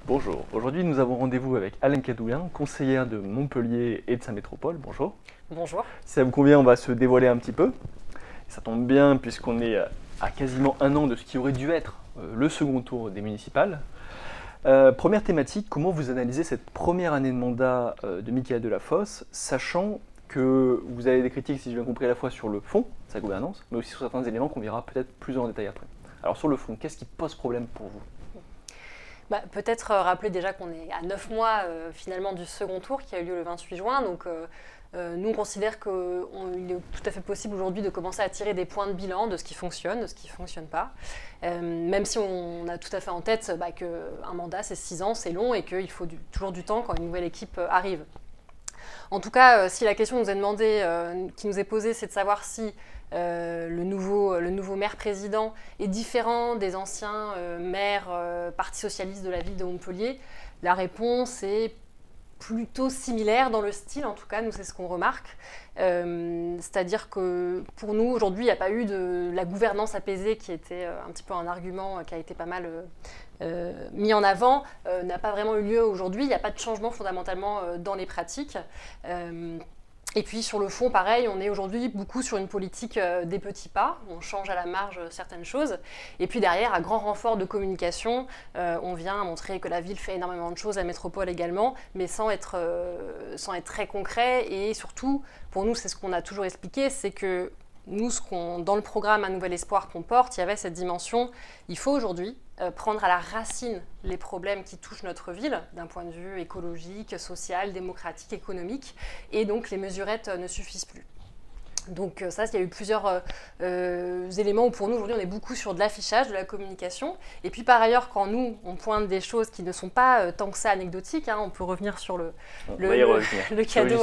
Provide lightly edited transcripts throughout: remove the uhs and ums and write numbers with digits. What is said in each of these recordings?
Bonjour, aujourd'hui nous avons rendez-vous avec Alain Cadoulin, conseillère de Montpellier et de sa métropole. Bonjour. Bonjour. Si ça vous convient, on va se dévoiler un petit peu. Ça tombe bien puisqu'on est à quasiment un an de ce qui aurait dû être le second tour des municipales. Première thématique, comment vous analysez cette première année de mandat de Mickaël Delafosse, sachant que vous avez des critiques, si j'ai bien compris, à la fois sur le fond, sa gouvernance, mais aussi sur certains éléments qu'on verra peut-être plus en détail après. Alors sur le fond, qu'est-ce qui pose problème pour vous ? Peut-être rappeler déjà qu'on est à 9 mois finalement du second tour qui a eu lieu le 28 juin. Donc nous on considère qu'il est tout à fait possible aujourd'hui de commencer à tirer des points de bilan de ce qui fonctionne, de ce qui ne fonctionne pas. Même si on a tout à fait en tête qu'un mandat c'est 6 ans, c'est long et qu'il faut toujours du temps quand une nouvelle équipe arrive. En tout cas, si la question qui nous est posée, c'est de savoir si le nouveau maire-président est différent des anciens maires Parti socialiste de la ville de Montpellier, la réponse est plutôt similaire dans le style, en tout cas, nous c'est ce qu'on remarque. C'est-à-dire que pour nous, aujourd'hui, il n'y a pas eu de la gouvernance apaisée qui était un petit peu un argument qui a été pas mal mis en avant, n'a pas vraiment eu lieu aujourd'hui. Il n'y a pas de changement fondamentalement dans les pratiques. Et puis sur le fond, pareil, on est aujourd'hui beaucoup sur une politique des petits pas, on change à la marge certaines choses, et puis derrière, à grand renfort de communication, on vient montrer que la ville fait énormément de choses, la métropole également, mais sans être très concret, et surtout, pour nous, c'est ce qu'on a toujours expliqué, c'est que nous, dans le programme Un Nouvel Espoir qu'on porte, il y avait cette dimension, il faut aujourd'hui prendre à la racine les problèmes qui touchent notre ville, d'un point de vue écologique, social, démocratique, économique, et donc les mesurettes ne suffisent plus. Donc ça, il y a eu plusieurs éléments où pour nous, aujourd'hui, on est beaucoup sur de l'affichage, de la communication. Et puis par ailleurs, quand nous, on pointe des choses qui ne sont pas tant que ça anecdotiques, on peut revenir sur le cadeau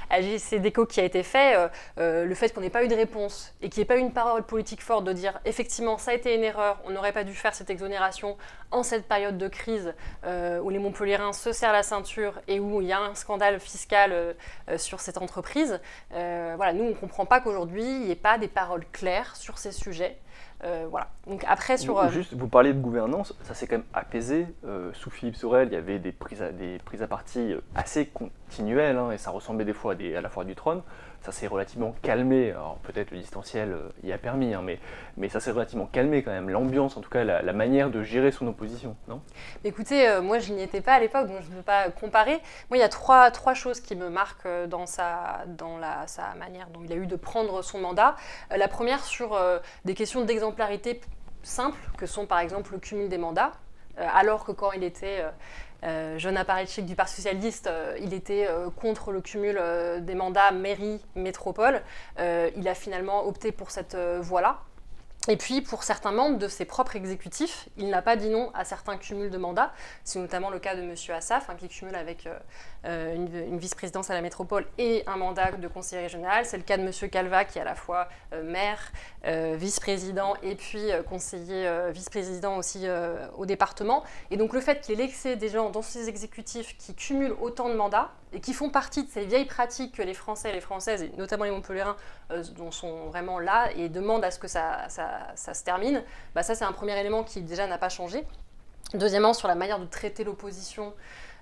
à JC Déco qui a été fait, le fait qu'on n'ait pas eu de réponse et qu'il n'y ait pas eu une parole politique forte de dire effectivement, ça a été une erreur, on n'aurait pas dû faire cette exonération en cette période de crise où les Montpelliérains se serrent la ceinture et où il y a un scandale fiscal sur cette entreprise. Voilà, nous, on comprend pas qu'aujourd'hui, il n'y ait pas des paroles claires sur ces sujets. Voilà. Donc après, vous parlez de gouvernance, ça s'est quand même apaisé. Sous Philippe Sorel, il y avait des prises à partie assez continuelles, et ça ressemblait des fois à la foire du trône. Ça s'est relativement calmé. Alors peut-être le distanciel y a permis, mais ça s'est relativement calmé quand même. L'ambiance, en tout cas, la manière de gérer son opposition, non ? Écoutez, moi je n'y étais pas à l'époque, donc je ne peux pas comparer. Moi, il y a trois choses qui me marquent dans sa manière dont il a eu de prendre son mandat. La première sur des questions d'exemplarité simples, que sont par exemple le cumul des mandats, alors que quand il était jeune apparatchik du Parti socialiste, il était contre le cumul des mandats mairie-métropole. Il a finalement opté pour cette voie-là. Et puis, pour certains membres de ses propres exécutifs, il n'a pas dit non à certains cumuls de mandats. C'est notamment le cas de M. Assaf, qui cumule avec une vice-présidence à la métropole et un mandat de conseiller régional. C'est le cas de M. Calva, qui est à la fois maire, vice-président et puis conseiller vice-président aussi au département. Et donc, le fait qu'il ait laissé des gens dans ses exécutifs qui cumulent autant de mandats et qui font partie de ces vieilles pratiques que les Français et les Françaises, et notamment les Montpelliérains, dont sont vraiment là et demandent à ce que ça se termine, ça c'est un premier élément qui déjà n'a pas changé. Deuxièmement, sur la manière de traiter l'opposition,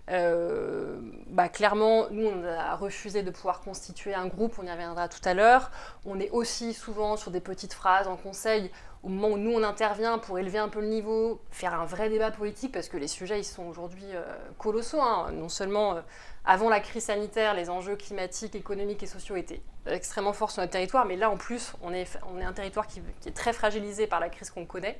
clairement, nous on a refusé de pouvoir constituer un groupe, on y reviendra tout à l'heure. On est aussi souvent sur des petites phrases en conseil, au moment où nous on intervient pour élever un peu le niveau, faire un vrai débat politique, parce que les sujets ils sont aujourd'hui colossaux, non seulement avant la crise sanitaire, les enjeux climatiques, économiques et sociaux étaient extrêmement forts sur notre territoire, mais là en plus on est un territoire qui est très fragilisé par la crise qu'on connaît.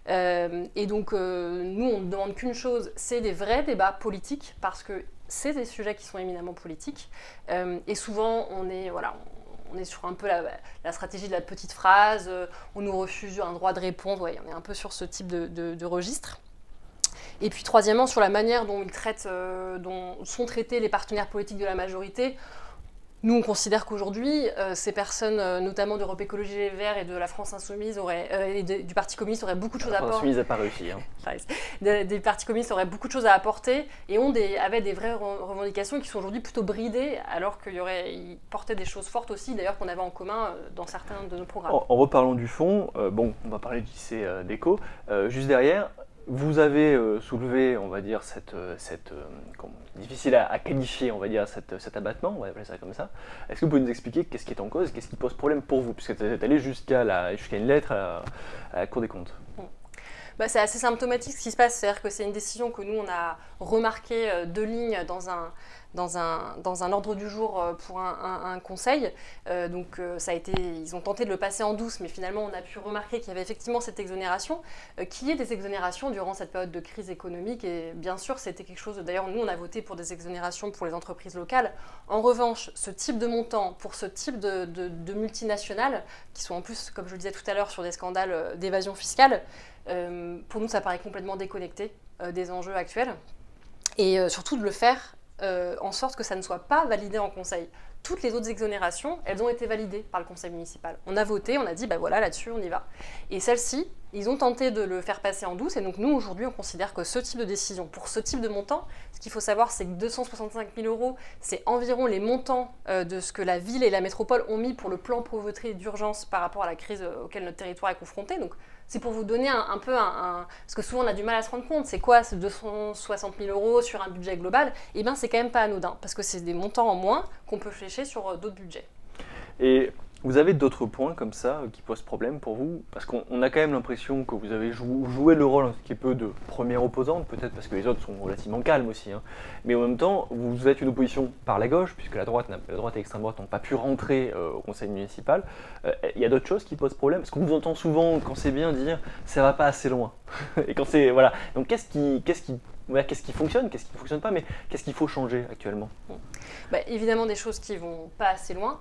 Et donc nous on ne demande qu'une chose, c'est des vrais débats politiques, parce que c'est des sujets qui sont éminemment politiques, et souvent on est sur un peu la stratégie de la petite phrase, on nous refuse un droit de réponse, on est un peu sur ce type de registre. Et puis troisièmement, sur la manière dont dont sont traités les partenaires politiques de la majorité, nous, on considère qu'aujourd'hui, ces personnes, notamment d'Europe Écologie Les Verts et de la France Insoumise, et du Parti communiste, auraient beaucoup de choses à apporter. Insoumise n'a pas réussi. Des partis communistes auraient beaucoup de choses à apporter et avaient des vraies revendications qui sont aujourd'hui plutôt bridées, alors qu'ils portaient des choses fortes aussi, d'ailleurs, qu'on avait en commun dans certains de nos programmes. En reparlant du fond, on va parler du JC Déco. Juste derrière, Vous avez soulevé, on va dire, difficile à qualifier, on va dire, cet abattement, on va appeler ça comme ça. Est-ce que vous pouvez nous expliquer qu'est-ce qui est en cause, qu'est-ce qui pose problème pour vous, puisque vous êtes allé jusqu'à une lettre à la Cour des comptes? Bah, c'est assez symptomatique ce qui se passe, c'est-à-dire que c'est une décision que nous on a remarqué deux lignes dans un ordre du jour pour un conseil. Ils ont tenté de le passer en douce, mais finalement on a pu remarquer qu'il y avait effectivement cette exonération, qu'il y ait des exonérations durant cette période de crise économique. Et bien sûr, c'était quelque chose, d'ailleurs nous on a voté pour des exonérations pour les entreprises locales. En revanche, ce type de montant pour ce type de multinationales, qui sont en plus, comme je le disais tout à l'heure, sur des scandales d'évasion fiscale, pour nous ça paraît complètement déconnecté des enjeux actuels. Et surtout de le faire en sorte que ça ne soit pas validé en conseil. Toutes les autres exonérations, elles ont été validées par le conseil municipal. On a voté, on a dit, bah voilà, là-dessus, on y va. Et celle-ci, ils ont tenté de le faire passer en douce, et donc nous, aujourd'hui, on considère que ce type de décision, pour ce type de montant, ce qu'il faut savoir, c'est que 265 000 €, c'est environ les montants de ce que la ville et la métropole ont mis pour le plan pauvreté d'urgence par rapport à la crise auquel notre territoire est confronté. Donc, c'est pour vous donner un peu parce que souvent on a du mal à se rendre compte, c'est quoi ce 260 000 € sur un budget global? Eh bien c'est quand même pas anodin, parce que c'est des montants en moins qu'on peut flécher sur d'autres budgets. Et vous avez d'autres points comme ça qui posent problème pour vous? Parce qu'on a quand même l'impression que vous avez joué le rôle un petit peu de première opposante, peut-être parce que les autres sont relativement calmes aussi, hein. Mais en même temps, vous êtes une opposition par la gauche, puisque la droite et l'extrême droite n'ont pas pu rentrer au conseil municipal. Il y a d'autres choses qui posent problème? Parce qu'on vous entend souvent, quand c'est bien, dire « ça va pas assez loin ». Et quand c'est... Voilà. Donc qu'est-ce qui fonctionne, qu'est-ce qui ne fonctionne pas, mais qu'est-ce qu'il faut changer actuellement? Bah, évidemment des choses qui ne vont pas assez loin.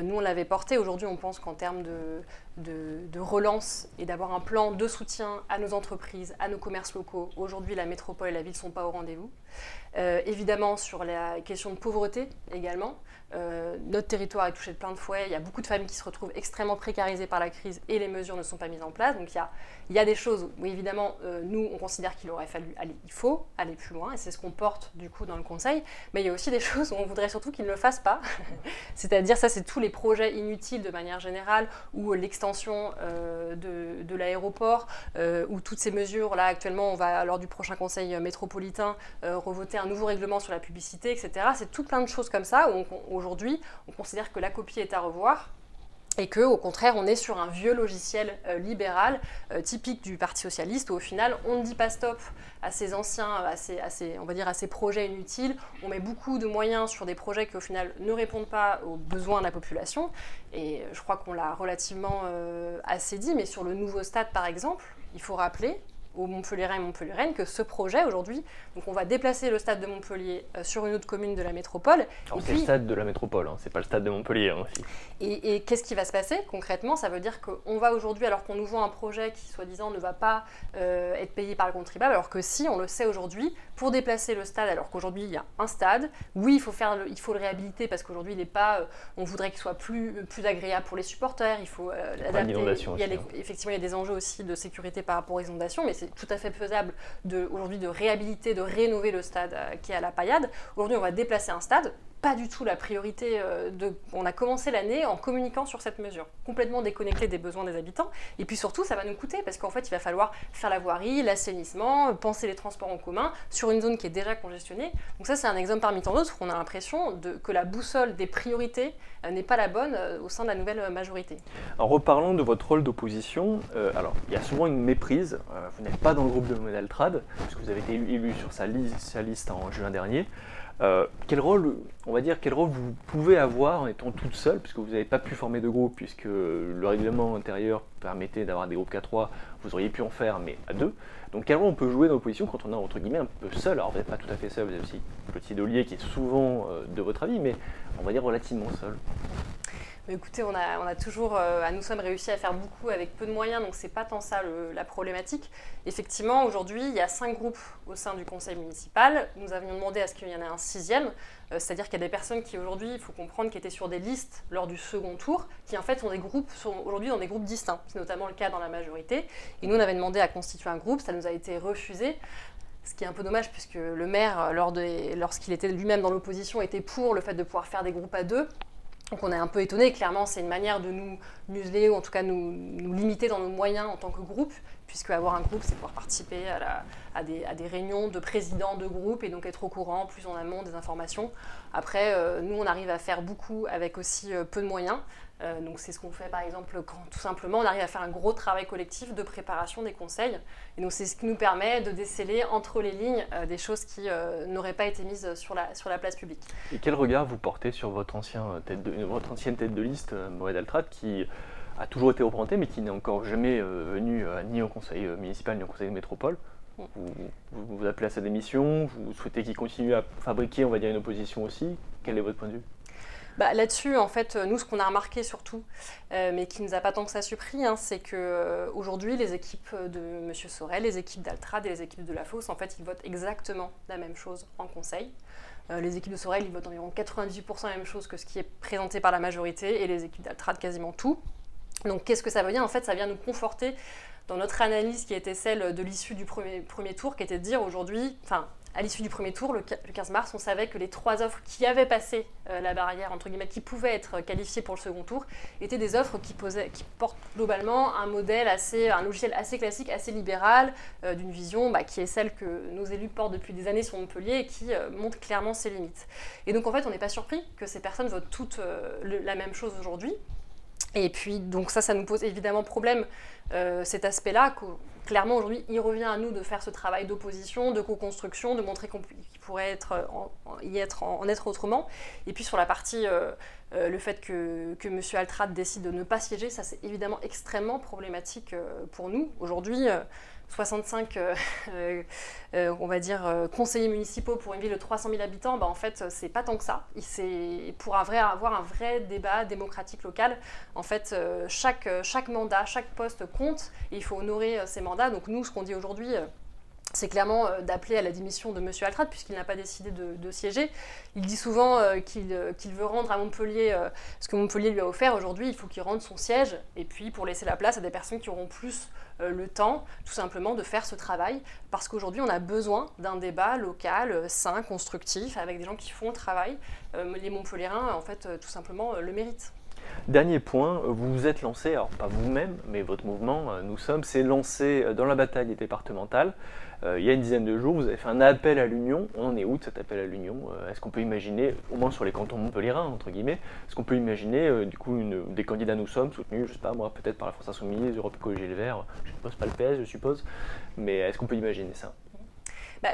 Nous, on l'avait porté. Aujourd'hui, on pense qu'en termes de relance et d'avoir un plan de soutien à nos entreprises, à nos commerces locaux, aujourd'hui, la métropole et la ville ne sont pas au rendez-vous. Évidemment, sur la question de pauvreté également. Notre territoire est touché de plein de fouets. Il y a beaucoup de familles qui se retrouvent extrêmement précarisées par la crise et les mesures ne sont pas mises en place. Donc il y a des choses où évidemment nous on considère qu'il aurait fallu aller, il faut aller plus loin et c'est ce qu'on porte du coup dans le conseil. Mais il y a aussi des choses où on voudrait surtout qu'ils ne le fassent pas. C'est-à-dire ça c'est tous les projets inutiles de manière générale ou l'extension de l'aéroport ou toutes ces mesures là actuellement on va lors du prochain conseil métropolitain revoter un nouveau règlement sur la publicité, etc. C'est tout plein de choses comme ça où aujourd'hui, on considère que la copie est à revoir et qu'au contraire, on est sur un vieux logiciel libéral typique du Parti socialiste où au final, on ne dit pas stop à ces anciens, on va dire à ces projets inutiles. On met beaucoup de moyens sur des projets qui au final ne répondent pas aux besoins de la population. Et je crois qu'on l'a relativement assez dit, mais sur le nouveau stade par exemple, il faut rappeler aux Montpelliérains et Montpelliéraines que ce projet aujourd'hui, donc on va déplacer le stade de Montpellier sur une autre commune de la métropole. Alors c'est le stade de la métropole, hein, c'est pas le stade de Montpellier hein, aussi. Et qu'est-ce qui va se passer concrètement? Ça veut dire qu'on va aujourd'hui, alors qu'on nous vend un projet qui soi-disant ne va pas être payé par le contribuable, alors que si, on le sait aujourd'hui, pour déplacer le stade, alors qu'aujourd'hui il y a un stade, oui il faut le réhabiliter parce qu'aujourd'hui il n'est pas, on voudrait qu'il soit plus agréable pour les supporters, il faut l'adapter. Effectivement il y a des enjeux aussi de sécurité par rapport aux inondations, mais c'est tout à fait faisable aujourd'hui de réhabiliter, de rénover le stade qui est à la Paillade. Aujourd'hui on va déplacer un stade, pas du tout la priorité on a commencé l'année en communiquant sur cette mesure, complètement déconnectée des besoins des habitants, et puis surtout ça va nous coûter parce qu'en fait il va falloir faire la voirie, l'assainissement, penser les transports en commun sur une zone qui est déjà congestionnée. Donc ça c'est un exemple parmi tant d'autres où on a l'impression que la boussole des priorités n'est pas la bonne au sein de la nouvelle majorité. En reparlant de votre rôle d'opposition, alors il y a souvent une méprise, vous n'êtes pas dans le groupe de Manuel Altrad, puisque vous avez été élu sur sa liste en juin dernier. Quel rôle vous pouvez avoir en étant toute seule, puisque vous n'avez pas pu former de groupe, puisque le règlement intérieur permettait d'avoir des groupes qu'à 3, vous auriez pu en faire, mais à 2. Donc quel rôle on peut jouer dans l'opposition quand on est entre guillemets un peu seul? Alors vous n'êtes pas tout à fait seul, vous avez aussi Clotilde Ollier qui est souvent de votre avis, mais on va dire relativement seul. Écoutez, on a toujours, nous sommes réussi à faire beaucoup avec peu de moyens, donc c'est pas tant ça la problématique. Effectivement, aujourd'hui, il y a 5 groupes au sein du conseil municipal. Nous avions demandé à ce qu'il y en ait un 6e, c'est-à-dire qu'il y a des personnes qui aujourd'hui, il faut comprendre, qui étaient sur des listes lors du second tour, qui en fait sont aujourd'hui dans des groupes distincts. C'est notamment le cas dans la majorité. Et nous, on avait demandé à constituer un groupe, ça nous a été refusé. Ce qui est un peu dommage puisque le maire, lorsqu'il était lui-même dans l'opposition, était pour le fait de pouvoir faire des groupes à 2. Donc on est un peu étonné, clairement c'est une manière de nous museler ou en tout cas nous limiter dans nos moyens en tant que groupe, puisque avoir un groupe, c'est pouvoir participer à des réunions de présidents de groupes et donc être au courant plus en amont des informations. Après, nous, on arrive à faire beaucoup avec aussi peu de moyens. Donc c'est ce qu'on fait par exemple quand tout simplement on arrive à faire un gros travail collectif de préparation des conseils. Et donc c'est ce qui nous permet de déceler entre les lignes des choses qui n'auraient pas été mises sur la place publique. Et quel regard vous portez sur votre ancienne tête de liste, Moed Altrad, qui a toujours été représenté mais qui n'est encore jamais venu ni au conseil municipal ni au conseil de métropole? Vous appelez à sa démission, vous souhaitez qu'il continue à fabriquer, on va dire, une opposition aussi. Quel est votre point de vue? Là-dessus, en fait, nous, ce qu'on a remarqué surtout, mais qui ne nous a pas tant que ça surpris, c'est qu'aujourd'hui, les équipes de M. Sorel, les équipes d'Altrad et les équipes de la Fosse, en fait, ils votent exactement la même chose en conseil. Les équipes de Sorel, ils votent environ 98% la même chose que ce qui est présenté par la majorité, et les équipes d'Altrad, quasiment tout. Donc, qu'est-ce que ça veut dire? En fait, ça vient nous conforter dans notre analyse qui était celle de l'issue du premier tour, qui était de dire aujourd'hui, à l'issue du premier tour, le 15 mars, on savait que les 3 offres qui avaient passé la barrière, entre guillemets, qui pouvaient être qualifiées pour le second tour, étaient des offres qui portent globalement un logiciel assez classique, assez libéral, d'une vision qui est celle que nos élus portent depuis des années sur Montpellier et qui montre clairement ses limites. Et donc en fait, on n'est pas surpris que ces personnes votent toutes la même chose aujourd'hui. Et puis, donc ça nous pose évidemment problème, cet aspect-là. Clairement, aujourd'hui, il revient à nous de faire ce travail d'opposition, de co-construction, de montrer qu'il pourrait en être autrement. Et puis sur la partie, le fait que M. Altrad décide de ne pas siéger, ça c'est évidemment extrêmement problématique pour nous. Aujourd'hui, 65 on va dire, conseillers municipaux pour une ville de 300 000 habitants, en fait, c'est pas tant que ça. Pour avoir un vrai débat démocratique local, en fait, chaque mandat, chaque poste compte et il faut honorer ces mandats. Donc nous, ce qu'on dit aujourd'hui, c'est clairement d'appeler à la démission de M. Altrad, puisqu'il n'a pas décidé de siéger. Il dit souvent qu'il veut rendre à Montpellier ce que Montpellier lui a offert. Aujourd'hui, il faut qu'il rende son siège, et puis pour laisser la place à des personnes qui auront plus le temps, tout simplement, de faire ce travail. Parce qu'aujourd'hui, on a besoin d'un débat local, sain, constructif, avec des gens qui font le travail. Les Montpelliérains, en fait, tout simplement, le méritent. Dernier point, vous vous êtes lancé, alors pas vous-même, mais votre mouvement, s'est lancé dans la bataille départementale. Il y a une dizaine de jours, vous avez fait un appel à l'union. On en est où de cet appel à l'union? Est-ce qu'on peut imaginer, au moins sur les cantons montpelliérains, entre guillemets, est-ce qu'on peut imaginer du coup des candidats Nous Sommes soutenus, je sais pas moi, peut-être par la France Insoumise, Europe Écologie Les Verts, je suppose pas le PS, je suppose, mais est-ce qu'on peut imaginer ça?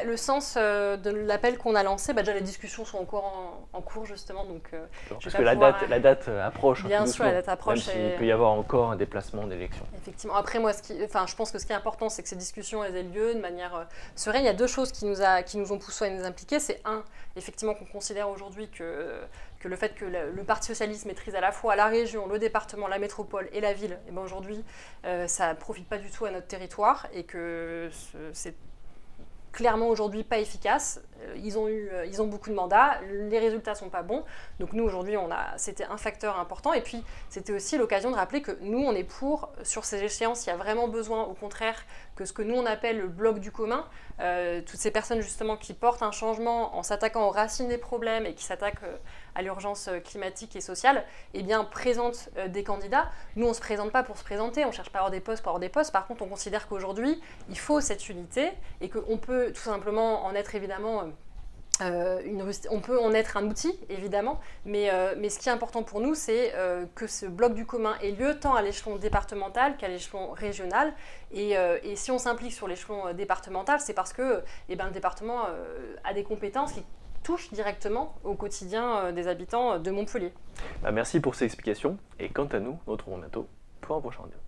Le sens de l'appel qu'on a lancé, déjà les discussions sont encore en cours justement. Donc, parce que la date approche. Bien sûr, la date approche. Même s'il peut y avoir encore un déplacement d'élection. Effectivement. Après, moi, je pense que ce qui est important, c'est que ces discussions aient lieu de manière sereine. Il y a deux choses qui nous ont poussé à nous impliquer. C'est effectivement, qu'on considère aujourd'hui que le fait que le Parti socialiste maîtrise à la fois la région, le département, la métropole et la ville, et aujourd'hui, ça ne profite pas du tout à notre territoire et que c'est clairement aujourd'hui pas efficace. Ils ont beaucoup de mandats, les résultats sont pas bons. Donc nous aujourd'hui, c'était un facteur important. Et puis c'était aussi l'occasion de rappeler que nous on est pour, sur ces échéances, il y a vraiment besoin, au contraire, que ce que nous on appelle le bloc du commun, toutes ces personnes justement qui portent un changement en s'attaquant aux racines des problèmes et qui s'attaquent à l'urgence climatique et sociale, présentent des candidats. Nous on se présente pas pour se présenter, on cherche pas à avoir des postes pour avoir des postes. Par contre, on considère qu'aujourd'hui il faut cette unité et qu'on peut tout simplement en être évidemment on peut en être un outil, évidemment, mais ce qui est important pour nous, c'est que ce bloc du commun ait lieu tant à l'échelon départemental qu'à l'échelon régional. Et si on s'implique sur l'échelon départemental, c'est parce que le département a des compétences qui touchent directement au quotidien des habitants de Montpellier. Merci pour ces explications, et quant à nous, nous retrouvons bientôt pour un prochain vidéo.